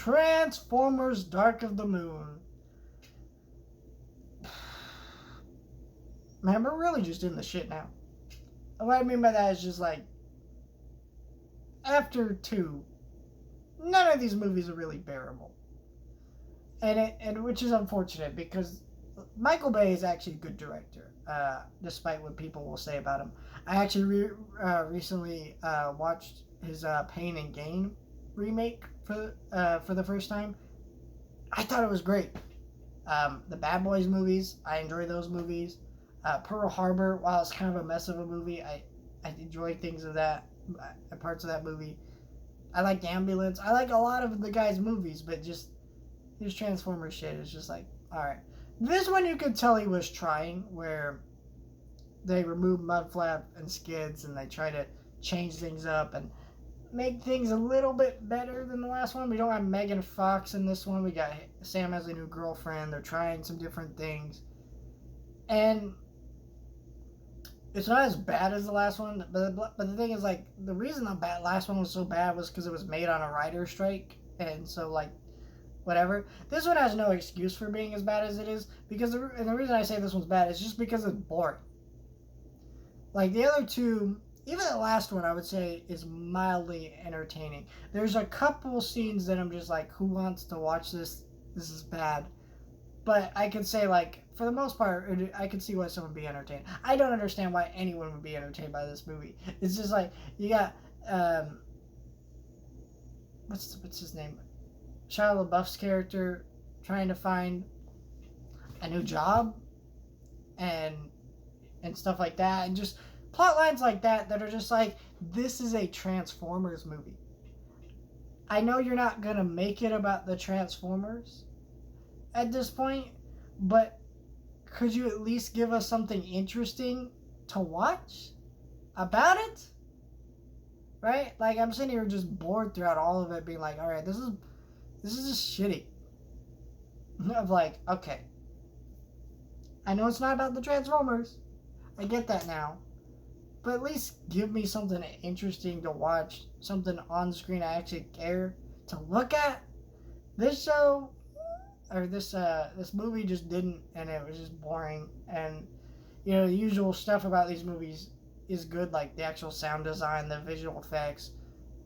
Transformers Dark of the Moon. Man, we're really just in the shit now. And what I mean by that is just like, after 2, none of these movies are really bearable. And which is unfortunate because Michael Bay is actually a good director, despite what people will say about him. I actually recently watched his Pain and Gain remake for the first time. I thought it was great. The Bad Boys movies, I enjoy those movies. Pearl Harbor, while it's kind of a mess of a movie, I enjoy things of that, parts of that movie. I like The Ambulance. I like a lot of the guy's movies, but just his Transformers shit is just like, alright. This one you could tell he was trying, where they remove Mudflap and Skids and they try to change things up and make things a little bit better than the last one. We don't have Megan Fox in this one. We got Sam has a new girlfriend. They're trying some different things. And it's not as bad as the last one, but the thing is, like, the reason the last one was so bad was because it was made on a writer's strike, and so, like, whatever. This one has no excuse for being as bad as it is, because and the reason I say this one's bad is just because it's boring. Like, the other two, even the last one, I would say, is mildly entertaining. There's a couple scenes that I'm just like, who wants to watch this? This is bad. But I can say, like, for the most part, I can see why someone would be entertained. I don't understand why anyone would be entertained by this movie. It's just like, you got, what's his name? Shia LaBeouf's character trying to find a new job and stuff like that. And just plot lines like that are just like, this is a Transformers movie. I know you're not going to make it about the Transformers at this point, but could you at least give us something interesting to watch about it? Right? Like, I'm sitting here just bored throughout all of it, being like, all right, this is just shitty. Of like, okay, I know it's not about the Transformers. I get that now. But at least give me something interesting to watch, something on screen I actually care to look at. This show, or this movie just didn't, and it was just boring. And, you know, the usual stuff about these movies is good, like the actual sound design, the visual effects,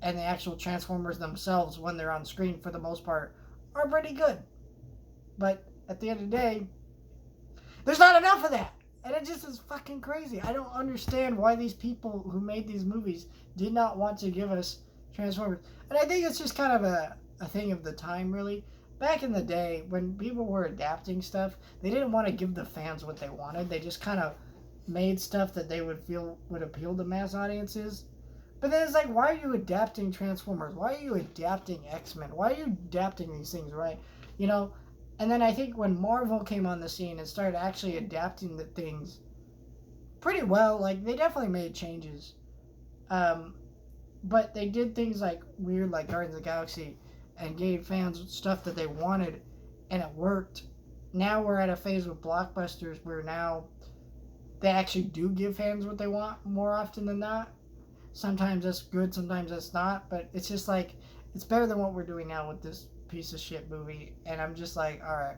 and the actual Transformers themselves, when they're on screen for the most part, are pretty good. But at the end of the day, there's not enough of that. And it just is fucking crazy. I don't understand why these people who made these movies did not want to give us Transformers. And I think it's just kind of a thing of the time, really. Back in the day, when people were adapting stuff, they didn't want to give the fans what they wanted. They just kind of made stuff that they would feel would appeal to mass audiences. But then it's like, why are you adapting Transformers? Why are you adapting X-Men? Why are you adapting these things, right? You know? And then I think when Marvel came on the scene and started actually adapting the things pretty well, like, they definitely made changes. But they did things like weird, like Guardians of the Galaxy, and gave fans stuff that they wanted, and it worked. Now we're at a phase with blockbusters where now they actually do give fans what they want more often than not. Sometimes that's good, sometimes that's not, but it's just like, it's better than what we're doing now with this piece of shit movie. And I'm just like, alright,